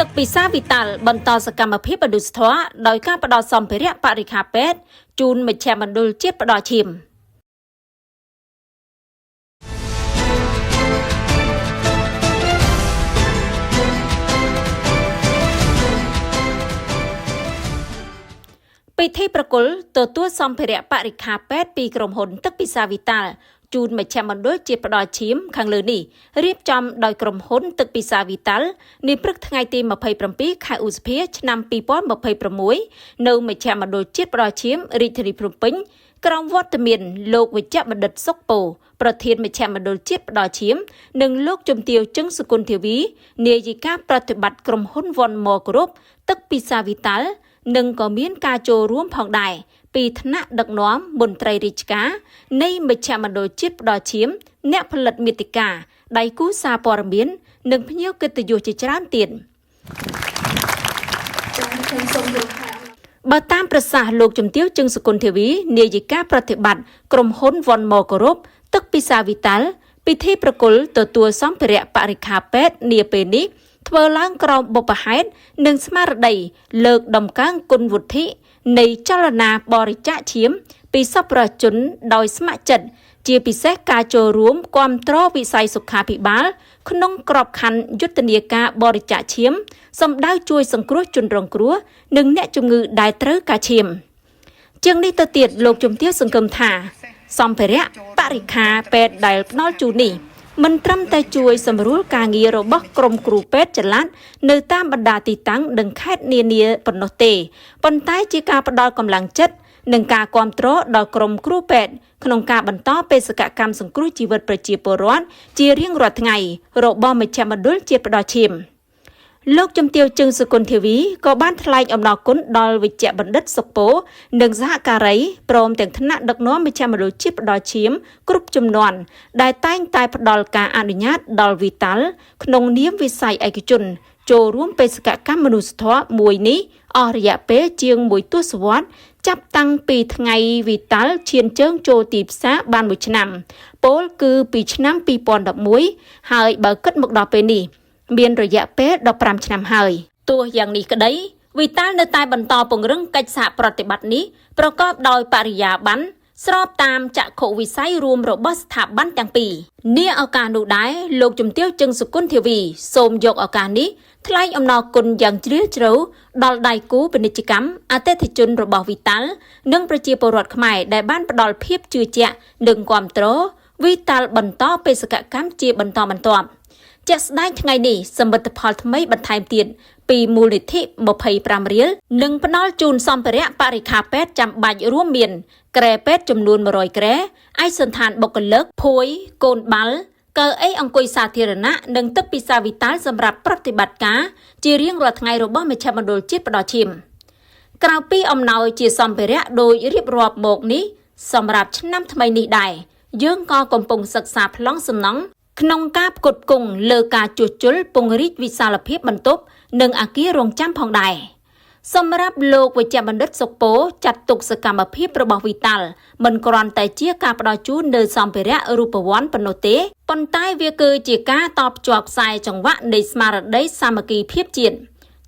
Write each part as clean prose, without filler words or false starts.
ទឹកពិសាវិតាល់បន្តសកម្មភាពមនុស្សធម៌ដោយការផ្ដល់សម្ភារៈបរិក្ខារពេទ្យជូនមជ្ឈមណ្ឌលជាតិផ្ដល់ឈាមពិធីប្រគល់ទទួលសម្ភារៈបរិក្ខារពេទ្យពីក្រុមហ៊ុនទឹកពិសាវិតាល់ជូនមជ្ឈមណ្ឌលជាតិផ្ដល់ឈាមខាងលើនេះរៀបចំដោយក្រុមហ៊ុនទឹកពិសាវិតាល់នាព្រឹកថ្ងៃទី27ខែឧសភាឆ្នាំ2026នៅមជ្ឈមណ្ឌលជាតិផ្ដល់ឈាមរាជធានីភ្នំពេញក្រមវត្តមានលោកវិជ្ជបណ្ឌិតសុកពោប្រធានមជ្ឈមណ្ឌលជាតិផ្ដល់ឈាមនិងលោកជំទាវជឹងសុគន្ធធាវីនាយិកាប្រតិបត្តិក្រុមហ៊ុនវ៉ុនម៉ូគ្រុបទឹកពិសាវិតាល់និងក៏មានការចូលរួមផងដែរពីថ្នាក់ដឹកនាំមន្ត្រីរាជការនៃមជ្ឈមណ្ឌលជាតិផ្ដល់ឈាមអ្នកផលិតមាតិកាដៃគូសារព័ត៌មាននិងភ្ញៀវកិត្តិយសជាច្រើនទៀតបើតាមប្រសាសន៍លោកជំទាវជឹងសុគន្ធធាវីនាយិកាប្រតិបត្តិក្រុមហ៊ុនវ៉ុនម៉ូគ្រុបទឹកពិសាវិតាល់ពិធីប្រគល់ទទួលសម្ភារៈបរិក្ខារពេទ្យនាពេលនេះធ្វើឡើងក្រោមបុព្វហេតុនិងស្មារតីលើកដំកើងគុណវុឌ្ឍិនៃចលនាបរិច្ចាគឈាមពីសប្បុរសជនដោយស្ម័គ្រចិត្តជាពិសេសការចូលរួមគាំទ្រវិស័យសុខាភិបាលក្នុងក្របខ័ណ្ឌយុទ្ធនាការបរិច្ចាគឈាមសម្ដៅជួយសង្គ្រោះជនរងគ្រោះនិងអ្នកជំងឺដែលត្រូវការឈាមជាងនេះទៅទៀតលោកជំទាវសង្ឃឹមថាសម្ភារៈបរិក្ខារពេទ្យដែលផ្ដល់ជូននេះមិនត្រឹមតែជួយសម្រួលការងាររបស់ក្រុមគ្រូពេទ្យចល័តនៅតាមបណ្ដាទីតាំងនិងខេត្តនានាប៉ុណ្ណោះទេប៉ុន្តែជាការផ្ដល់កម្លាំងចិត្តនិងការគាំទ្រដល់ក្រុមគ្រូពេទ្យក្នុងការបន្តបេសកកម្មសង្គ្រោះជីវិតប្រជាពលរដ្ឋជារៀងរាល់ថ្ងៃរបស់មជ្ឈមណ្ឌលជាតិផ្ដល់ឈាមលោកជំទាវជឹងសុគន្ធធាវីក៏បានថ្លែងអំណរគុណដល់វិជ្ជបណ្ឌិតសុកពោនិងសហការីព្រមទាំងថ្នាក់ដឹកនាំមជ្ឈមណ្ឌលជាតិផ្ដល់ឈាមគ្រប់ជំនាន់ដែលតែងតែផ្ដល់ការអនុញ្ញាតដល់វិតាល់ក្នុងនាមវិស័យឯកជនចូលរួមបេសកកម្មមនុស្សធម៌មួយនេះអស់រយៈពេលជាង1ទសវត្សរ៍ចាប់តាំងពីថ្ងៃវិតាល់ឈានជើងចូលទីផ្សារបាន1ឆ្នាំពោលគឺពីឆ្នាំ2011ហើយបើគិតមកដល់ពេលនេះមានរយៈពេល15ឆ្នាំហើយទោះយ៉ាងនេះក្តីវិតាល់នៅតែបន្តពង្រឹងកិច្ចសហប្រតិបត្តិនេះប្រកបដោយបរិយាបន្នស្របតាមចក្ខុវិស័យរួមរបស់ស្ថាប័នទាំងពីរនាឱកាសនោះដែរលោកជំទាវជឹងសុគន្ធធាវីសូមយកឱកាសនេះថ្លែងអំណរគុណយ៉ាងជ្រាលជ្រៅដល់ដៃគូពាណិជ្ជកម្មអតិថិជនរបស់វិតាល់និងប្រជាពលរដ្ឋខ្មែរដែលបានផ្ដល់ភាពជឿជាក់និងគាំទ្រវិតាល់បន្តបេសកកម្មជាបន្តបន្ទាប់ជាក់ស្ដែងថ្ងៃនេះសមិទ្ធផលថ្មីបន្ថែមទៀតពីមូលនិធិ25រៀលនិងផ្ដល់ជូនសម្ភារៈបរិក្ខារពេទ្យចាំបាច់រួមមានក្រែពេទ្យចំនួន100ក្រែឯកសណ្ឋានបុគ្គលិកភួយកូនបាល់កៅអីអង្គុយសាធារណៈនិងទឹកពិសាវិតាល់សម្រាប់ប្រតិបត្តិការជារៀងរាល់ថ្ងៃរបស់មជ្ឈមណ្ឌលជាតិផ្ដល់ឈាមក្រៅពីអំណោយជាសម្ភារៈដោយរៀបរាប់មកនេះសម្រាប់ឆ្នាំថ្មីនេះដែរយើងក៏កំពុងសិក្សាប្លង់សំណង់ក្នុងការផ្គត់ផ្គង់លើការជួសជុលពង្រីកវិសាលភាពបន្ទប់និងអគាររងចាំផងដែរសម្រាប់លោកវិជ្ជបណ្ឌិតសុកពោចាត់ទុកសកម្មភាពរបស់វិតាល់មិនគ្រាន់តែជាការផ្ដល់ជូននូវសម្ភារៈរូបវន្តប៉ុណ្ណោះទេប៉ុន្តែវាគឺជាការតបភ្ជាប់ខ្សែចង្វាក់នៃស្មារតីសាមគ្គីភាពជាតិ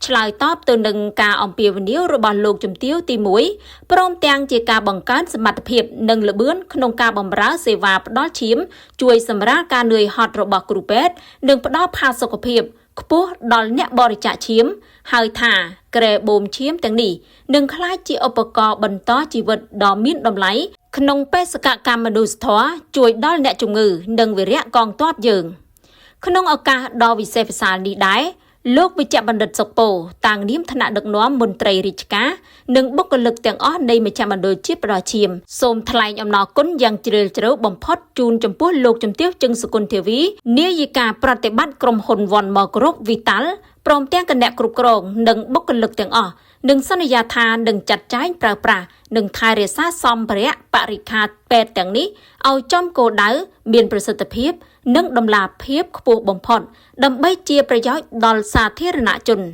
ឆ្លើយតបទៅនឹងការអំពាវនាវរបស់លោកជំទាវទី1ព្រមទាំងជាការបង្កើនសមត្ថភាពនិងល្បឿនក្នុងការបម្រើសេវាផ្ដល់ឈាមជួយសម្រាលការនឿយហត់របស់គ្រូពេទ្យនិងផ្ដល់ផាសុកភាពខ្ពស់ដល់អ្នកបរិច្ចាគឈាមហើយថាក្រែបូមឈាមទាំងនេះនឹងក្លាយជាឧបករណ៍បន្តជីវិតដ៏មានតម្លៃក្នុងបេសកកម្មមនុស្សធម៌ជួយដល់អ្នកជំងឺនិងវីរៈកងទ័ពយើងក្នុងឱកាសដ៏វិសេសវិសាលនេះដែរលោកវិជ្ជបណ្ឌិតសុកពោតាំងនាមថ្នាក់ដឹកនាំមន្ត្រីរាជការនិងបុគ្គលិកទាំងអស់នៃមជ្ឈមណ្ឌលជាតិផ្ដល់ឈាមសូមថ្លែងអំណរគុណយ៉ាងជ្រាលជ្រៅបំផុតជូនចំពោះលោកជំទាវជឹងសុគន្ធធាវីនាយិកាប្រតិបត្តិក្រុមហ៊ុនវ៉ុនម៉ូគ្រុបវិតាល់ព្រមទាំងគណៈគ្រប់គ្រងនិងបុគ្គលិកទាំងអស់និងសន្យាថានឹងចាត់ចែងប្រើប្រាស់និងថែរក្សាសម្ភារៈបរិក្ខារពេទ្យទាំងនេះឲ្យចំគោលដៅមានប្រសិទ្ធភាពនិងតម្លាភាពខ្ពស់បំផុតដើម្បីជាប្រយោជន៍ដល់សាធារណជន។